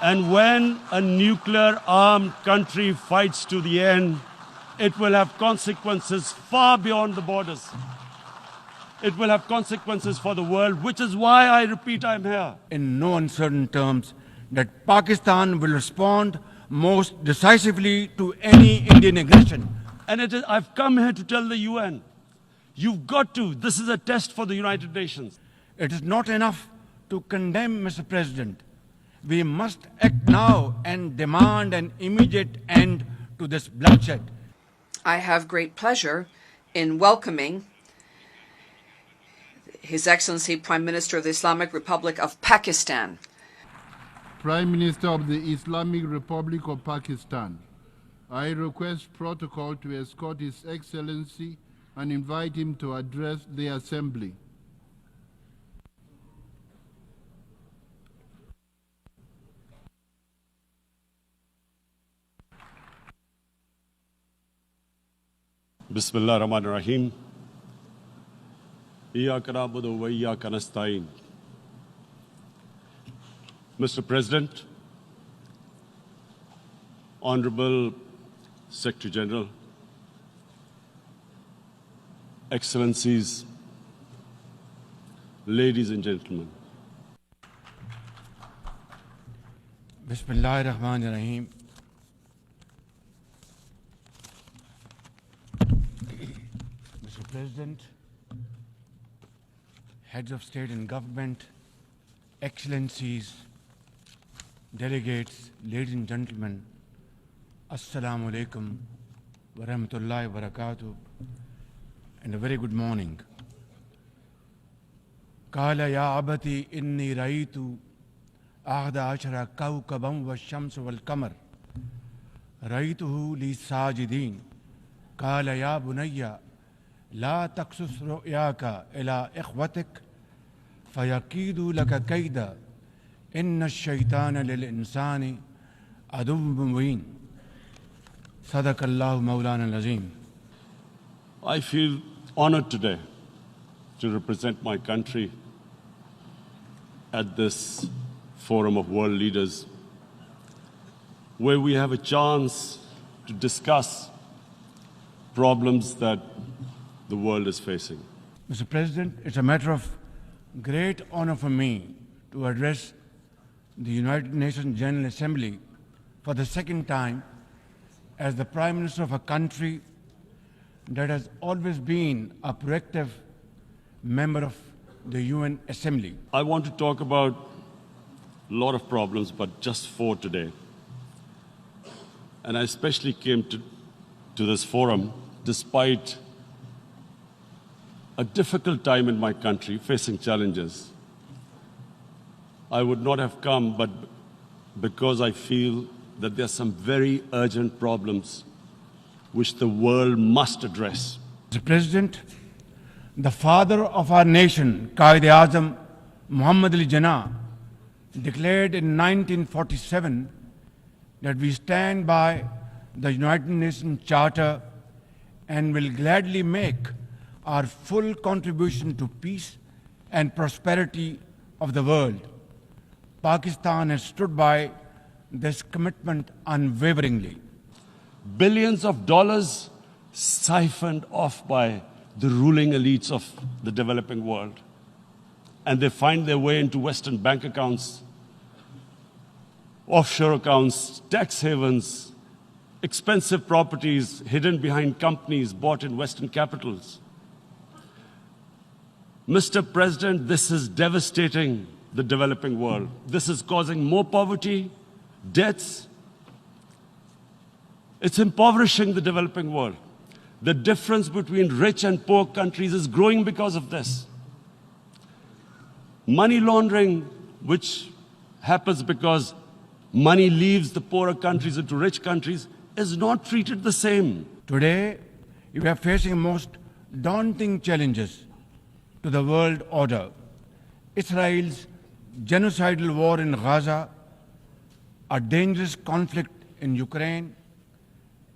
And when a nuclear-armed country fights to the end, it will have consequences far beyond the borders. It will have consequences for the world, which is why I repeat I'm here. In no uncertain terms, that Pakistan will respond most decisively to any Indian aggression. And I've come here to tell the UN, you've got to. This is a test for the United Nations. It is not enough to condemn, Mr. President. We must act now and demand an immediate end to this bloodshed. I have great pleasure in welcoming His Excellency Prime Minister of the Islamic Republic of Pakistan. Prime Minister of the Islamic Republic of Pakistan, I request protocol to escort His Excellency and invite him to address the Assembly. Bismillah ar-Rahman ar-Rahim. Iyyaka na'budu wa iyyaka nasta'in. Mr. President, Honorable Secretary General, Excellencies, ladies and gentlemen. Bismillah ar-Rahman ar-Rahim. Mr. President, heads of state and government, excellencies, delegates, ladies and gentlemen, Assalamu alaikum wa rahmatullahi wa barakatuh, and a very good morning. Qala ya abati inni raitu ahda ashara kawkaban wa shamsu wal qamar raituhu li sajidin. Qala ya bunayya la taqsus ru'yaka ila ikhwatik fayakidu laka kayda inna ash-shaytana lil insani aduwwun mubin. Sadakallahu Mawlana al-Azim. I feel honored today to represent my country at this forum of world leaders, where we have a chance to discuss problems that the world is facing. Mr. President, it's a matter of great honor for me to address the United Nations General Assembly for the second time as the Prime Minister of a country that has always been a proactive member of the UN Assembly. I want to talk about a lot of problems, but just 4 today. And I especially came to this forum despite a difficult time in my country, facing challenges. I would not have come, but because I feel that there are some very urgent problems which the world must address. Mr. President, the father of our nation, Quaid-e-Azam Muhammad Ali Jinnah, declared in 1947 that we stand by the United Nations Charter and will gladly make our full contribution to peace and prosperity of the world. Pakistan has stood by this commitment unwaveringly. Billions of dollars siphoned off by the ruling elites of the developing world. And they find their way into Western bank accounts, offshore accounts, tax havens, expensive properties hidden behind companies bought in Western capitals. Mr. President, this is devastating the developing world. This is causing more poverty, deaths. It's impoverishing the developing world. The difference between rich and poor countries is growing because of this. Money laundering, which happens because money leaves the poorer countries into rich countries, is not treated the same. Today, we are facing most daunting challenges to the world order. Israel's genocidal war in Gaza, a dangerous conflict in Ukraine,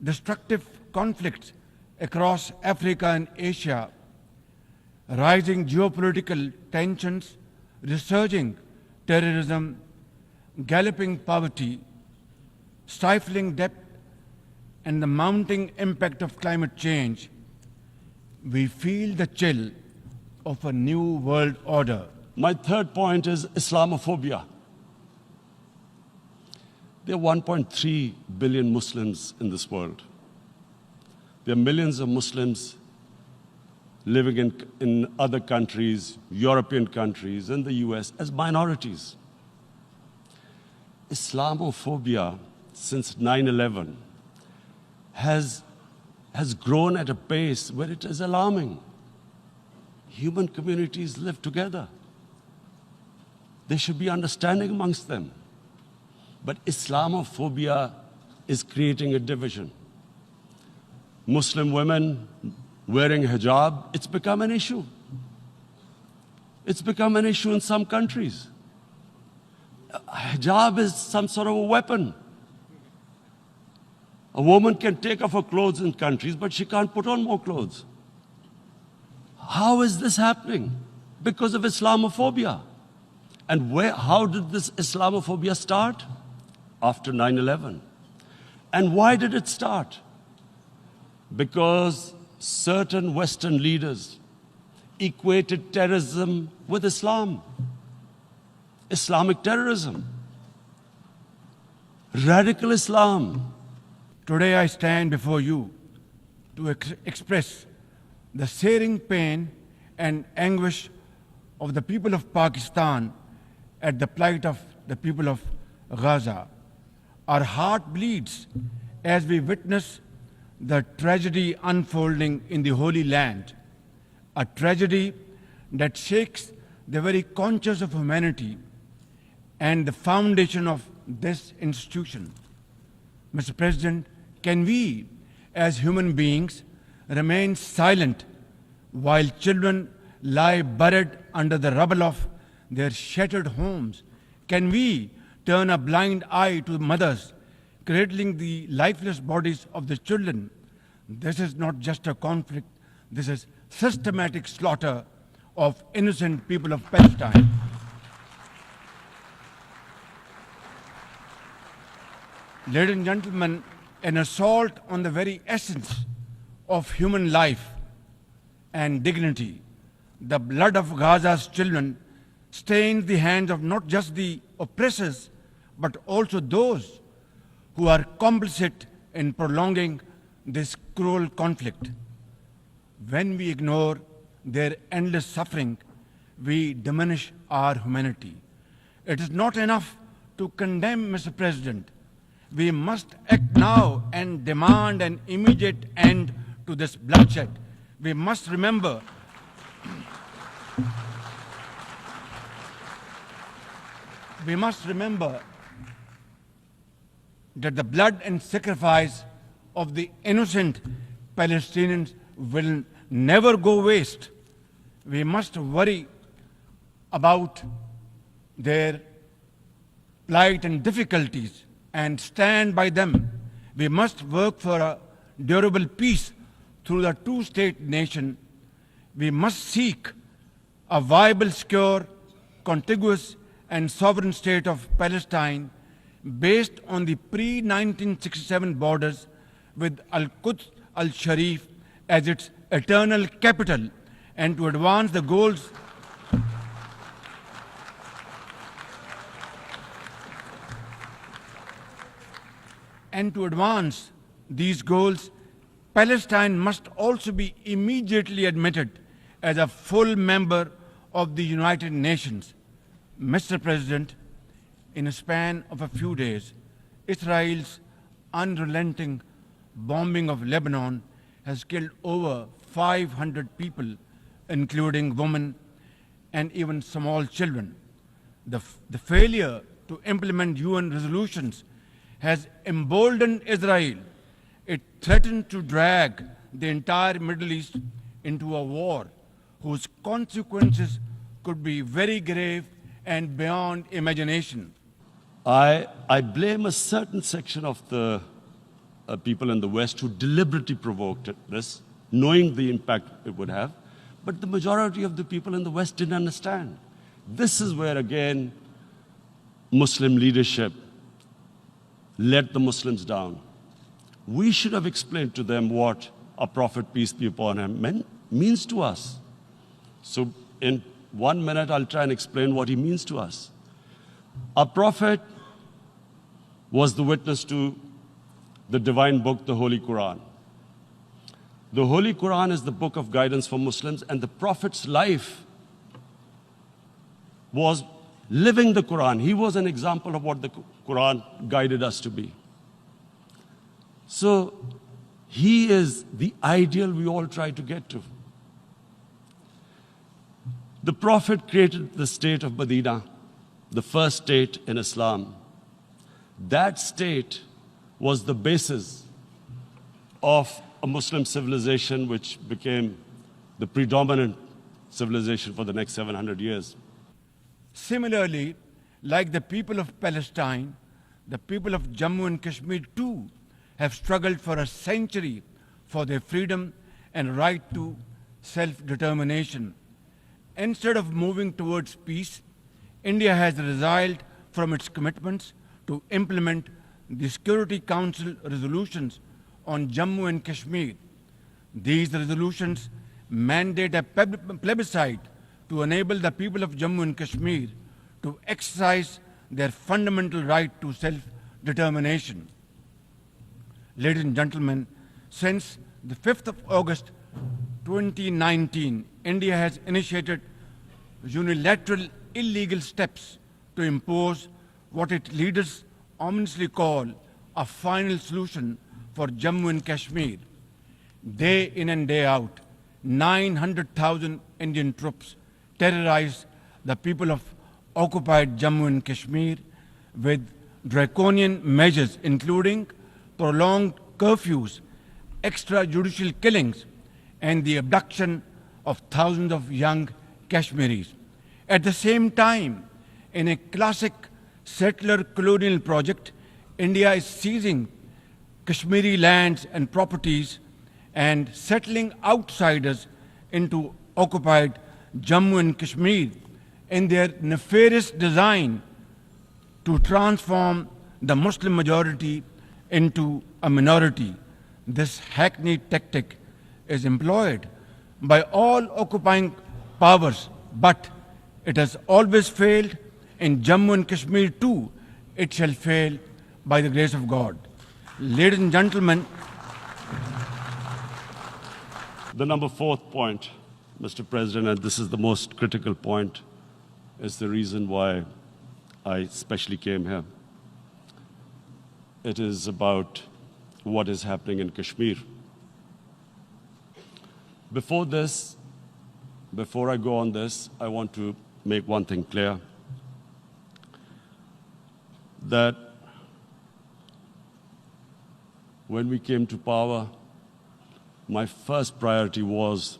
destructive conflicts across Africa and Asia, rising geopolitical tensions, resurging terrorism, galloping poverty, stifling debt, and the mounting impact of climate change, we feel the chill of a new world order. My third point is Islamophobia. There are 1.3 billion Muslims in this world. There are millions of Muslims living in other countries, European countries, and the US as minorities. Islamophobia since 9/11 has grown at a pace where it is alarming. Human communities live together. There should be understanding amongst them. But Islamophobia is creating a division. Muslim women wearing hijab, it's become an issue. It's become an issue in some countries. Hijab is some sort of a weapon. A woman can take off her clothes in countries, but she can't put on more clothes. How is this happening? Because of Islamophobia. And how did this Islamophobia start? After 9/11. And why did it start? Because certain Western leaders equated terrorism with Islam. Islamic terrorism. Radical Islam. Today I stand before you to express the searing pain and anguish of the people of Pakistan at the plight of the people of Gaza. Our heart bleeds as we witness the tragedy unfolding in the Holy Land, a tragedy that shakes the very conscience of humanity and the foundation of this institution. Mr. President, can we, as human beings, remain silent while children lie buried under the rubble of their shattered homes? Can we turn a blind eye to mothers cradling the lifeless bodies of the children? This is not just a conflict, this is systematic slaughter of innocent people of Palestine. Ladies and gentlemen, an assault on the very essence of human life and dignity. The blood of Gaza's children stains the hands of not just the oppressors, but also those who are complicit in prolonging this cruel conflict. When we ignore their endless suffering, we diminish our humanity. It is not enough to condemn, Mr. President. We must act now and demand an immediate end to this bloodshed. We must remember that the blood and sacrifice of the innocent Palestinians will never go waste. We must worry about their plight and difficulties and stand by them. We must work for a durable peace through the two-state nation. We must seek a viable, secure, contiguous, and sovereign state of Palestine based on the pre-1967 borders with Al-Quds al-Sharif as its eternal capital, and to advance the goals these goals, Palestine must also be immediately admitted as a full member of the United Nations. Mr. President, in a span of a few days, Israel's unrelenting bombing of Lebanon has killed over 500 people, including women and even small children. The failure to implement UN resolutions has emboldened Israel. It threatened to drag the entire Middle East into a war whose consequences could be very grave and beyond imagination. I blame a certain section of the people in the West who deliberately provoked this, knowing the impact it would have, but the majority of the people in the West didn't understand. This is where, again, Muslim leadership let the Muslims down. We should have explained to them what our Prophet, peace be upon him, means to us. So in 1 minute, I'll try and explain what he means to us. Our Prophet was the witness to the divine book, the Holy Quran. The Holy Quran is the book of guidance for Muslims, and the Prophet's life was living the Quran. He was an example of what the Quran guided us to be. So he is the ideal we all try to get to. The Prophet created the state of Medina, the first state in Islam. That state was the basis of a Muslim civilization which became the predominant civilization for the next 700 years. Similarly, like the people of Palestine, the people of Jammu and Kashmir too have struggled for a century for their freedom and right to self-determination. Instead of moving towards peace, India has resiled from its commitments to implement the Security Council resolutions on Jammu and Kashmir. These resolutions mandate a plebiscite to enable the people of Jammu and Kashmir to exercise their fundamental right to self-determination. Ladies and gentlemen, since the 5th of August 2019, India has initiated unilateral illegal steps to impose what its leaders ominously call a final solution for Jammu and Kashmir. Day in and day out, 900,000 Indian troops terrorize the people of occupied Jammu and Kashmir with draconian measures including prolonged curfews, extrajudicial killings, and the abduction of thousands of young Kashmiris. At the same time, in a classic settler colonial project, India is seizing Kashmiri lands and properties and settling outsiders into occupied Jammu and Kashmir in their nefarious design to transform the Muslim majority into a minority. This hackneyed tactic is employed by all occupying powers, but it has always failed. In Jammu and Kashmir too, it shall fail by the grace of God. Ladies and gentlemen, The number 4th point, Mr. President, and this is the most critical point, is the reason why I specially came here. It is about what is happening in Kashmir. Before I go on this, I want to make one thing clear, that when we came to power, my first priority was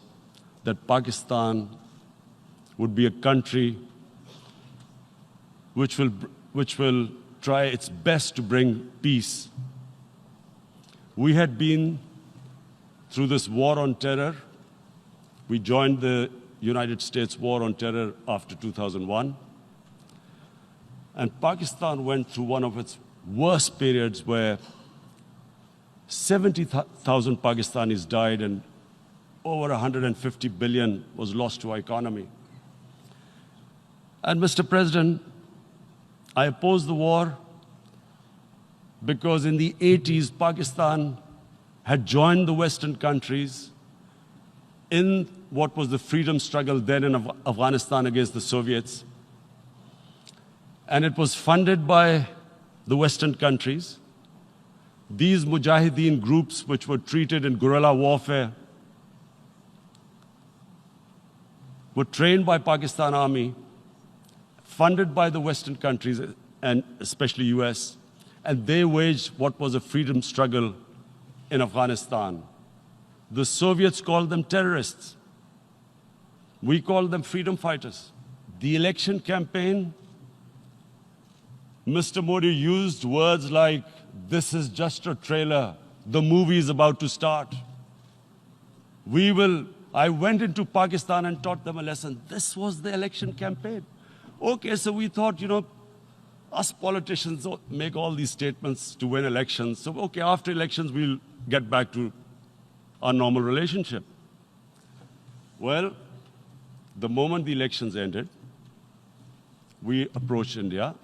that Pakistan would be a country which will try its best to bring peace. We had been through this war on terror. We joined the United States war on terror after 2001. And Pakistan went through one of its worst periods where 70,000 Pakistanis died and over 150 billion was lost to our economy. And Mr. President, I opposed the war because in the 80s, Pakistan had joined the Western countries in what was the freedom struggle then in Afghanistan against the Soviets. And it was funded by the Western countries. These Mujahideen groups, which were treated in guerrilla warfare, were trained by Pakistan Army, funded by the Western countries, and especially US, and they waged what was a freedom struggle in Afghanistan. The Soviets called them terrorists. We called them freedom fighters. The election campaign, Mr. Modi used words like, "This is just a trailer. The movie is about to start. I went into Pakistan and taught them a lesson." This was the election campaign. Okay, so we thought, Us politicians make all these statements to win elections. So, okay, after elections, we'll get back to our normal relationship. Well, the moment the elections ended, we approached India.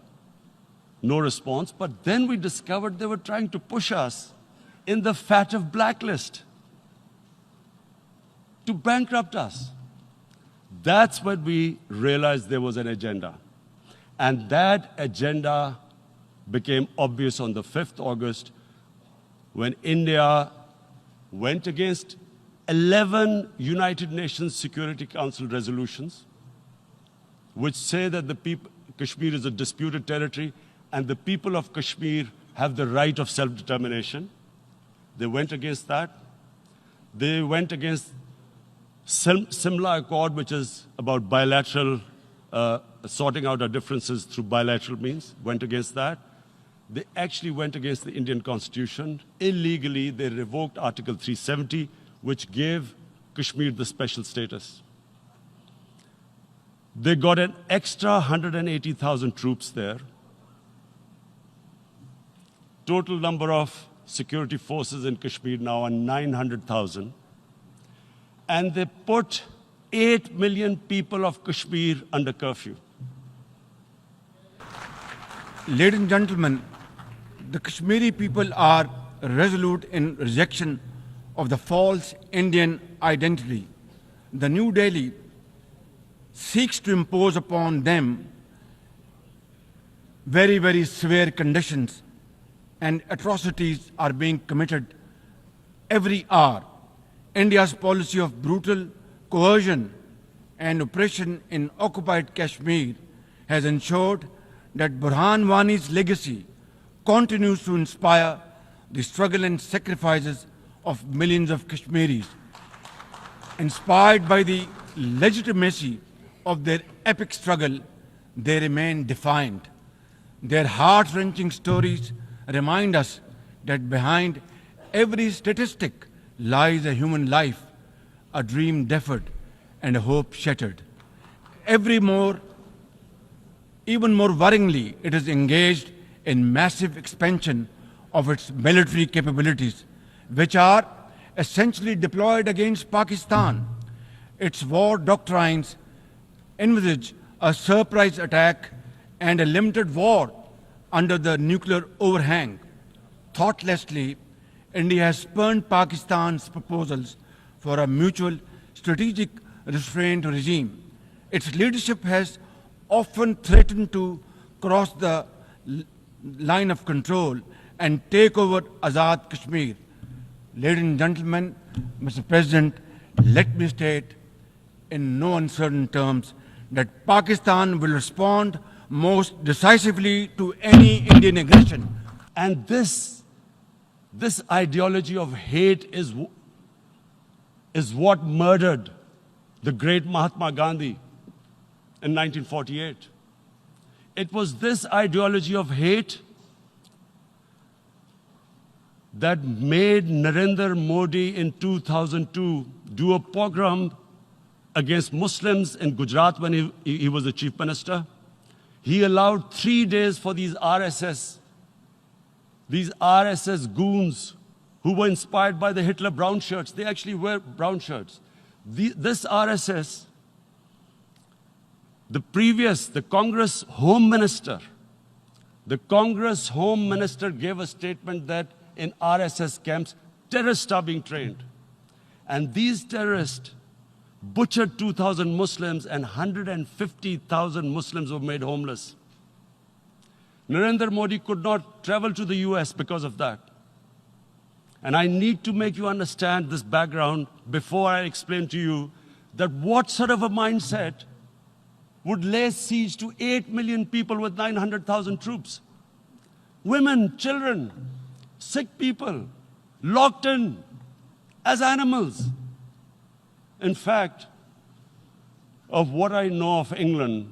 No response. But then we discovered they were trying to push us in the FATF blacklist to bankrupt us. That's when we realized there was an agenda. And that agenda became obvious on the 5th August when India went against 11 United Nations Security Council resolutions which say that Kashmir is a disputed territory and the people of Kashmir have the right of self-determination. They went against that. They went against Simla Accord, which is about bilateral, sorting out our differences through bilateral means, went against that. They actually went against the Indian Constitution. Illegally, they revoked Article 370, which gave Kashmir the special status. They got an extra 180,000 troops there. Total number of security forces in Kashmir now are 900,000. And they put 8 million people of Kashmir under curfew. Ladies and gentlemen, the Kashmiri people are resolute in rejection of the false Indian identity. The New Delhi seeks to impose upon them very, very severe conditions, and atrocities are being committed every hour. India's policy of brutal coercion and oppression in occupied Kashmir has ensured that Burhan Wani's legacy continues to inspire the struggle and sacrifices of millions of Kashmiris. Inspired by the legitimacy of their epic struggle, they remain defiant. Their heart-wrenching stories remind us that behind every statistic lies a human life, a dream deferred, and a hope shattered. Even more worryingly, it is engaged in massive expansion of its military capabilities, which are essentially deployed against Pakistan. Its war doctrines envisage a surprise attack and a limited war under the nuclear overhang. Thoughtlessly, India has spurned Pakistan's proposals for a mutual strategic restraint regime. Its leadership has often threatened to cross the line of control and take over Azad Kashmir. Ladies and gentlemen, Mr. President, let me state in no uncertain terms that Pakistan will respond most decisively to any Indian aggression. And this ideology of hate is what murdered the great Mahatma Gandhi in 1948. It was this ideology of hate that made Narendra Modi in 2002 do a pogrom against Muslims in Gujarat when he was the chief minister. He allowed 3 days for these RSS goons who were inspired by the Hitler brown shirts. They actually wear brown shirts. This RSS, the Congress Home Minister gave a statement that in RSS camps, terrorists are being trained. And these terrorists butchered 2,000 Muslims and 150,000 Muslims were made homeless. Narendra Modi could not travel to the US because of that. And I need to make you understand this background before I explain to you that what sort of a mindset would lay siege to 8 million people with 900,000 troops. Women, children, sick people, locked in as animals. In fact, of what I know of England,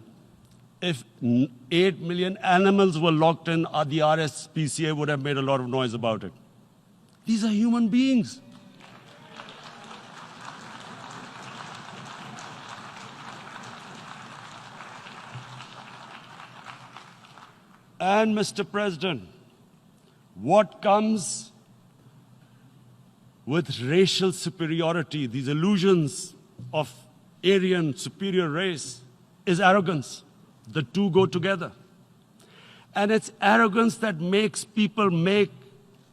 if 8 million animals were locked in, the RSPCA would have made a lot of noise about it. These are human beings. And, Mr. President, what comes with racial superiority, these illusions of Aryan superior race, is arrogance. The two go together. And it's arrogance that makes people make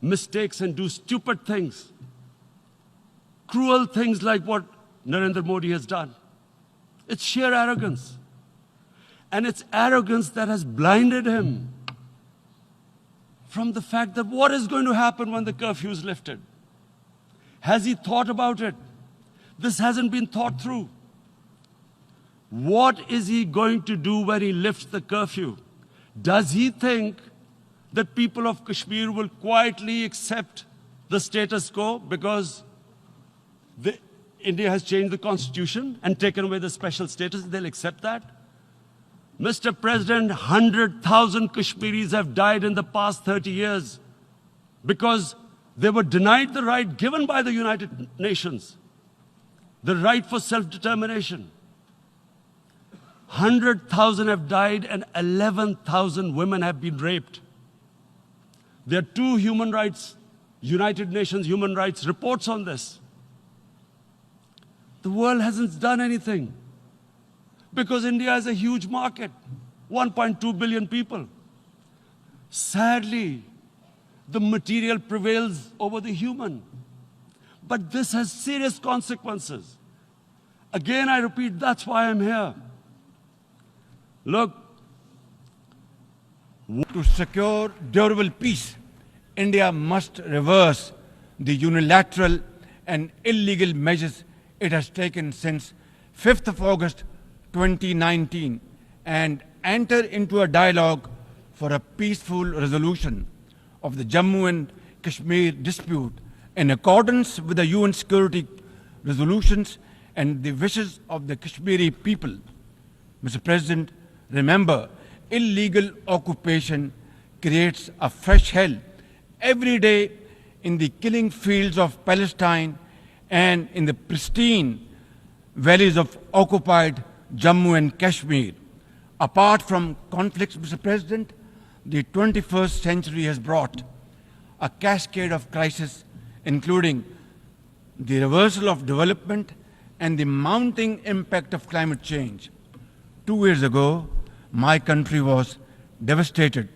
mistakes and do stupid things. Cruel things like what Narendra Modi has done. It's sheer arrogance. And it's arrogance that has blinded him from the fact that what is going to happen when the curfew is lifted? Has he thought about it? This hasn't been thought through. What is he going to do when he lifts the curfew? Does he think that people of Kashmir will quietly accept the status quo because India has changed the constitution and taken away the special status? They'll accept that? Mr. President, 100,000 Kashmiris have died in the past 30 years because they were denied the right given by the United Nations, the right for self-determination. 100,000 have died and 11,000 women have been raped. There are two United Nations human rights reports on this. The world hasn't done anything because India is a huge market, 1.2 billion people. Sadly, the material prevails over the human. But this has serious consequences. Again, I repeat, that's why I'm here. Look, to secure durable peace, India must reverse the unilateral and illegal measures it has taken since 5th of August 2019 and enter into a dialogue for a peaceful resolution of the Jammu and Kashmir dispute in accordance with the UN security resolutions and the wishes of the Kashmiri people. Mr. President, remember, illegal occupation creates a fresh hell every day in the killing fields of Palestine and in the pristine valleys of occupied Jammu and Kashmir. Apart from conflicts, Mr. President, the 21st century has brought a cascade of crises, including the reversal of development and the mounting impact of climate change. 2 years ago, my country was devastated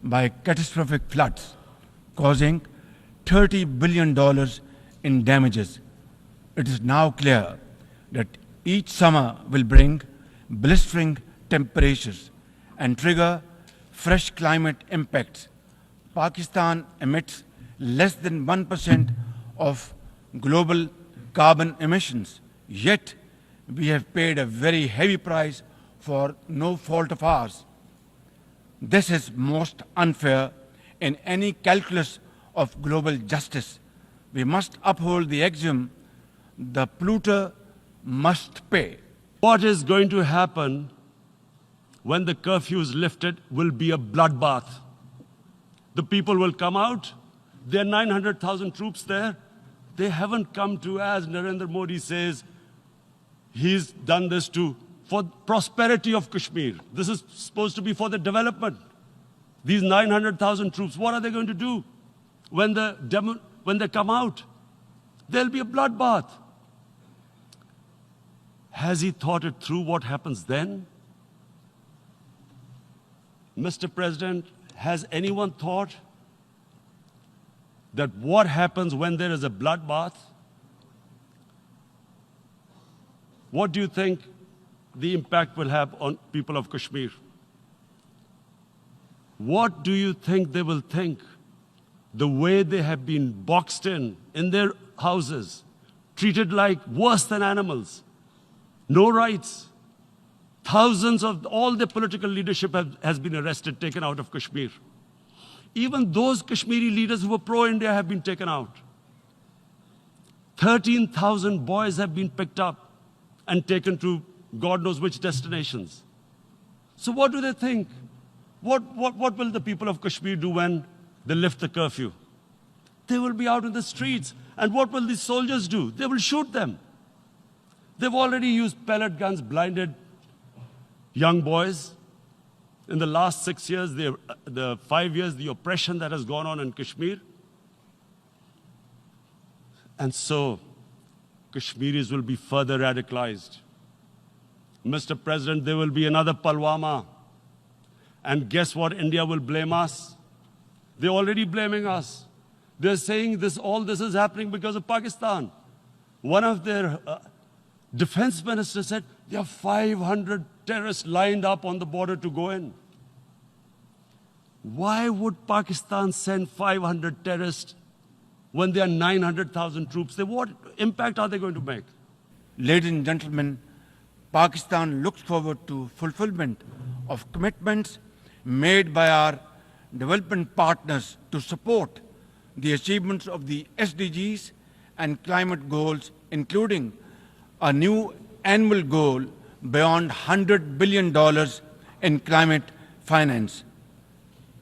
by catastrophic floods, causing $30 billion in damages. It is now clear that each summer will bring blistering temperatures and trigger fresh climate impacts. Pakistan emits less than 1% of global carbon emissions, yet we have paid a very heavy price for no fault of ours. This is most unfair in any calculus of global justice. We must uphold the axiom, the polluter must pay. what is going to happen when the curfew is lifted will be a bloodbath. The people will come out. There are 900,000 troops there. They haven't come to, as Narendra Modi says, he's done this for prosperity of Kashmir. This is supposed to be for the development. These 900,000 troops, what are they going to do when they come out? There'll be a bloodbath. Has he thought it through what happens then? Mr. President, has anyone thought that what happens when there is a bloodbath? What do you think the impact will have on people of Kashmir? What do you think they will think? The way they have been boxed in their houses, treated like worse than animals, no rights. Thousands of all the political leadership has been arrested, taken out of Kashmir. Even those Kashmiri leaders who were pro-India have been taken out. 13,000 boys have been picked up and taken to God knows which destinations. So what do they think? What will the people of Kashmir do when they lift the curfew? They will be out in the streets. And what will these soldiers do? They will shoot them. They've already used pellet guns, blinded young boys. in the last 6 years, the 5 years, the oppression that has gone on in Kashmir. And so, Kashmiris will be further radicalized. Mr. President, there will be another Pulwama. And guess what? India will blame us. They're already blaming us. They're saying all this is happening because of Pakistan. One of their defense ministers said, there are 500 terrorists lined up on the border to go in. Why would Pakistan send 500 terrorists when there are 900,000 troops? What impact are they going to make? Ladies and gentlemen, Pakistan looks forward to fulfillment of commitments made by our development partners to support the achievements of the SDGs and climate goals, including a new annual goal beyond $100 billion in climate finance.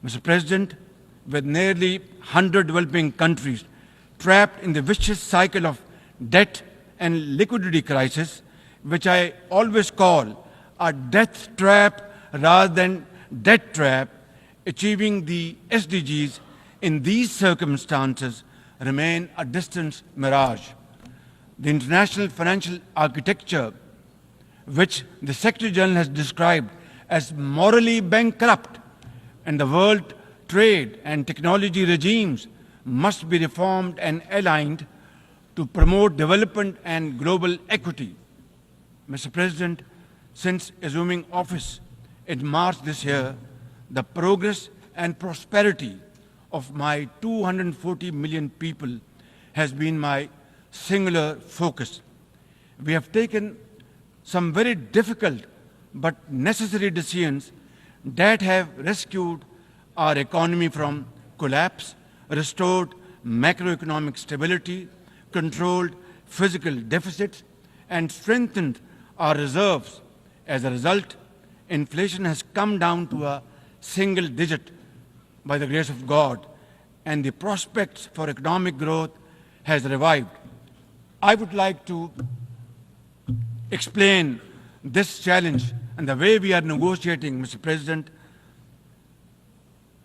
Mr. President, with nearly 100 developing countries trapped in the vicious cycle of debt and liquidity crisis, which I always call a death trap rather than debt trap, achieving the SDGs in these circumstances remain a distant mirage. The international financial architecture, which the Secretary General has described as morally bankrupt, and the world trade and technology regimes must be reformed and aligned to promote development and global equity. Mr. President, since assuming office in March this year, the progress and prosperity of my 240 million people has been my singular focus. We have taken some very difficult but necessary decisions that have rescued our economy from collapse, restored macroeconomic stability, controlled fiscal deficits, and strengthened our reserves. As a result, inflation has come down to a single digit by the grace of God, and the prospects for economic growth has revived. I would like to explain this challenge and the way we are negotiating, Mr. President,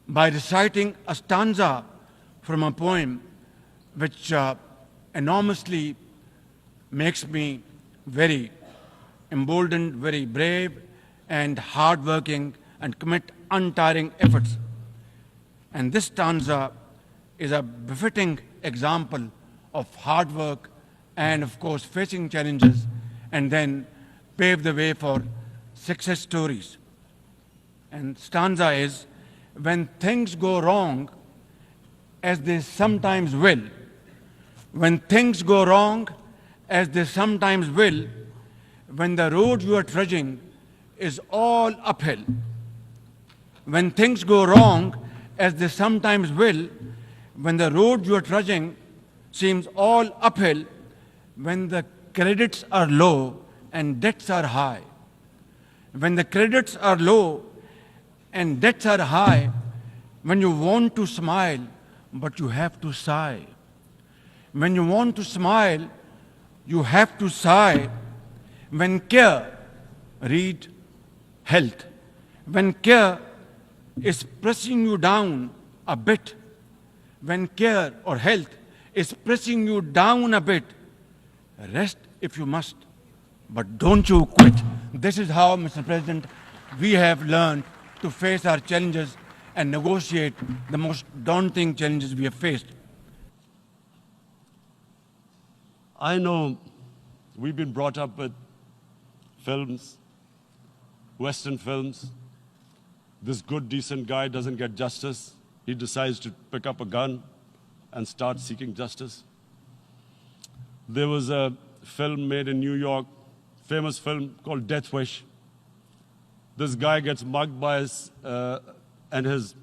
by reciting a stanza from a poem which enormously makes me very emboldened, very brave, and hardworking, and commit untiring efforts. And this stanza is a befitting example of hard work and, of course, facing challenges and then pave the way for success stories. And stanza is, when things go wrong, as they sometimes will, when things go wrong, as they sometimes will, when the road you are trudging is all uphill, when things go wrong, as they sometimes will, when the road you are trudging seems all uphill, when the credits are low and debts are high, when the credits are low and debts are high, when you want to smile but you have to sigh, when you want to smile you have to sigh, when care, read health, when care is pressing you down a bit, when care or health is pressing you down a bit, rest if you must, but don't you quit. This is how, Mr. President, we have learned to face our challenges and negotiate the most daunting challenges we have faced. I know we've been brought up with films, Western films. This good, decent guy doesn't get justice. He decides to pick up a gun and start seeking justice. There was a film made in New York, famous film called Death Wish. This guy gets mugged by and his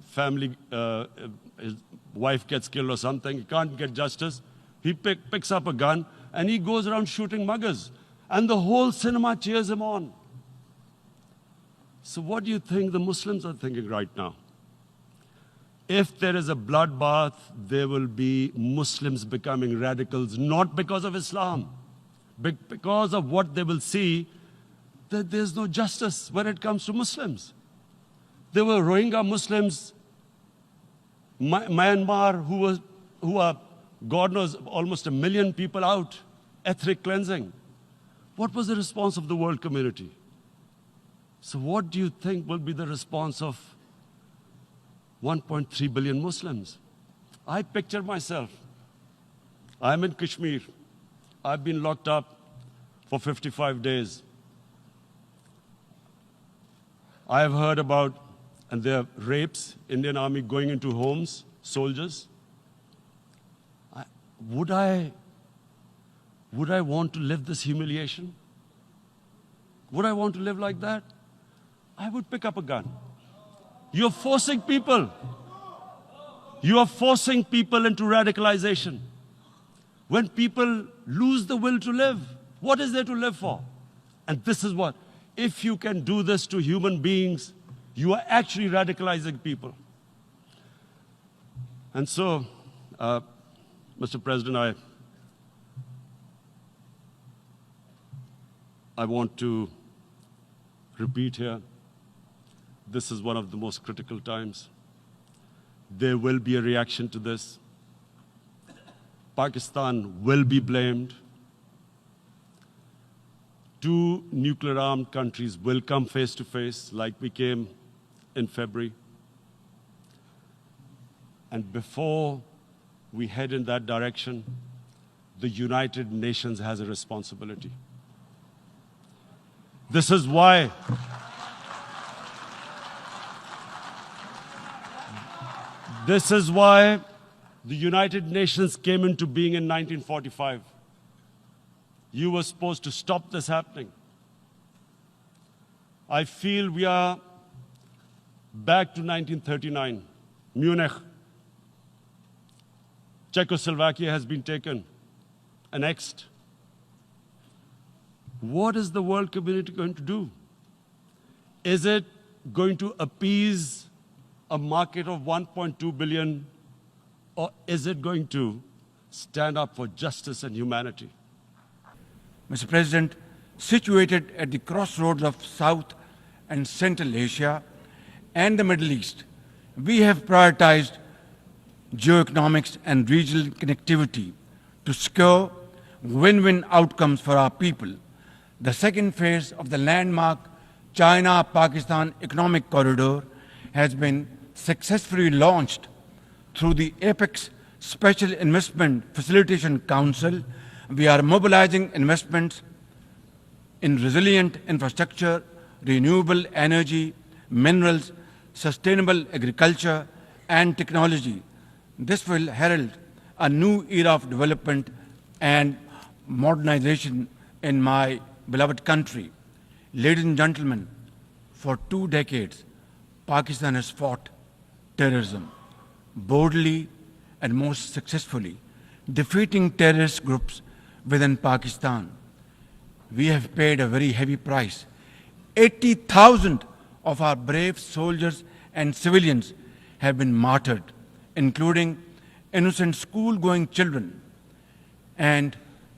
family, his wife gets killed or something. He can't get justice. He picks up a gun and he goes around shooting muggers. And the whole cinema cheers him on. So what do you think the Muslims are thinking right now? If there is a bloodbath, there will be Muslims becoming radicals, not because of Islam, but because of what they will see, that there's no justice when it comes to Muslims. There were Rohingya Muslims, Myanmar, who are, God knows, almost 1 million people out, ethnic cleansing. What was the response of the world community? So what do you think will be the response of 1.3 billion Muslims? I picture myself. I'm in Kashmir. I've been locked up for 55 days. I have heard about, and there are rapes, Indian Army going into homes, soldiers. Would I want to live this humiliation? Would I want to live like that? I would pick up a gun. You're forcing people. You are forcing people into radicalization. When people lose the will to live, what is there to live for? And this is what, if you can do this to human beings, you are actually radicalizing people. And so, Mr. President, I want to repeat here, this is one of the most critical times. There will be a reaction to this. Pakistan will be blamed. 2 nuclear-armed countries will come face to face like we came in February. And before we head in that direction, the United Nations has a responsibility. This is why the United Nations came into being in 1945. You were supposed to stop this happening. I feel we are back to 1939. Munich, Czechoslovakia has been taken, annexed. What is the world community going to do? Is it going to appease a market of 1.2 billion, or is it going to stand up for justice and humanity? Mr. President, situated at the crossroads of South and Central Asia and the Middle East, we have prioritized geoeconomics and regional connectivity to secure win-win outcomes for our people. The second phase of the landmark China-Pakistan Economic Corridor has been successfully launched through the Apex Special Investment Facilitation Council. We are mobilizing investments in resilient infrastructure, renewable energy, minerals, sustainable agriculture, and technology. This will herald a new era of development and modernization in my beloved country. Ladies and gentlemen, for 2 decades, Pakistan has fought terrorism boldly and most successfully, defeating terrorist groups within Pakistan. We have paid a very heavy price. 80,000 of our brave soldiers and civilians have been martyred, including innocent school-going children. And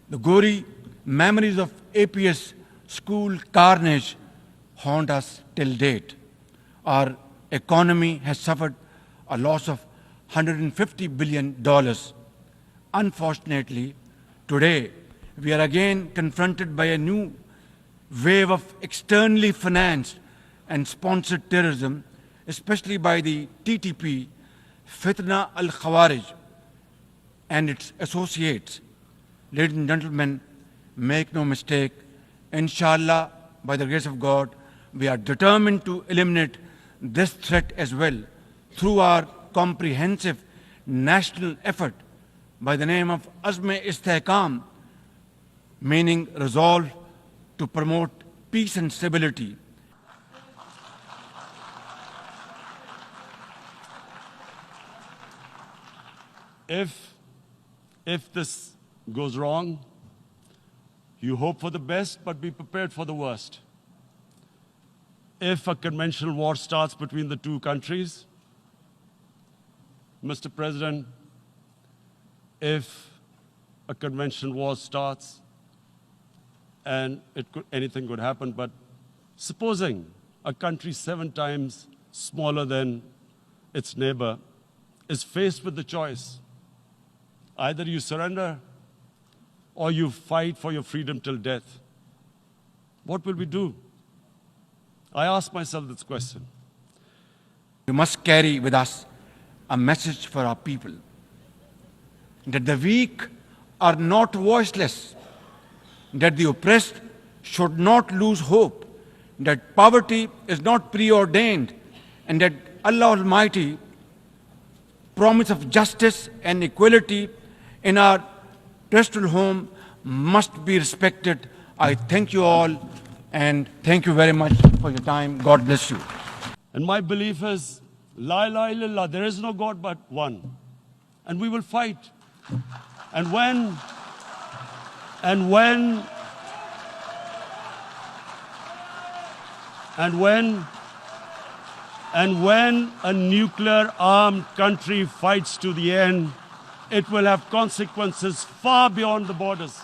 the gory memories of APS school carnage haunt us till date. Our economy has suffered a loss of $150 billion. Unfortunately, today we are again confronted by a new wave of externally financed and sponsored terrorism, especially by the TTP, Fitna al-Khawarij, and its associates. Ladies and gentlemen, make no mistake, inshallah, by the grace of God, we are determined to eliminate this threat as well through our comprehensive national effort by the name of Azm-e-Istehkam, meaning resolve to promote peace and stability. If this goes wrong, you hope for the best, but be prepared for the worst. If a conventional war starts between the 2 countries, Mr. President, if a conventional war starts, and anything could happen, but supposing a country 7 times smaller than its neighbor, is faced with the choice. Either you surrender or you fight for your freedom till death. What will we do? I ask myself this question. We must carry with us a message for our people, that the weak are not voiceless, that the oppressed should not lose hope, that poverty is not preordained, and that Allah Almighty promise of justice and equality in our terrestrial home must be respected. I thank you all and thank you very much for your time. God bless you. And my belief is, La ilaha illallah, there is no God but one. And we will fight. And when a nuclear armed country fights to the end, it will have consequences far beyond the borders.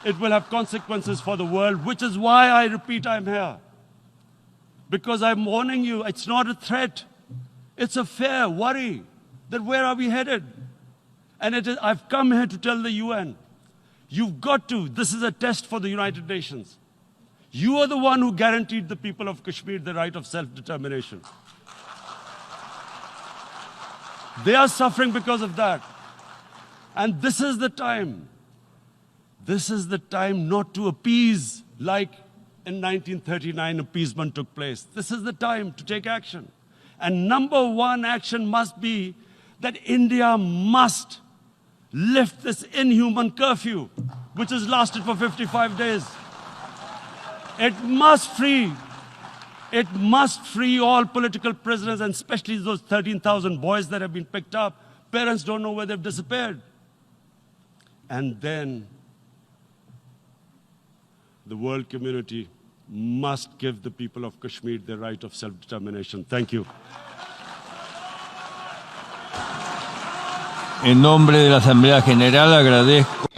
It will have consequences for the world, which is why I repeat I'm here. Because I'm warning you, it's not a threat. It's a fair worry that where are we headed? And I've come here to tell the UN, you've got to, this is a test for the United Nations. You are the one who guaranteed the people of Kashmir the right of self-determination. They are suffering because of that. And this is the time. This is the time not to appease like in 1939 appeasement took place. This is the time to take action. And number one action must be that India must lift this inhuman curfew, which has lasted for 55 days. It must free all political prisoners, and especially those 13,000 boys that have been picked up. Parents don't know where they've disappeared. And then the world community must give the people of Kashmir the right of self-determination. Thank you. En nombre de la Asamblea General agradezco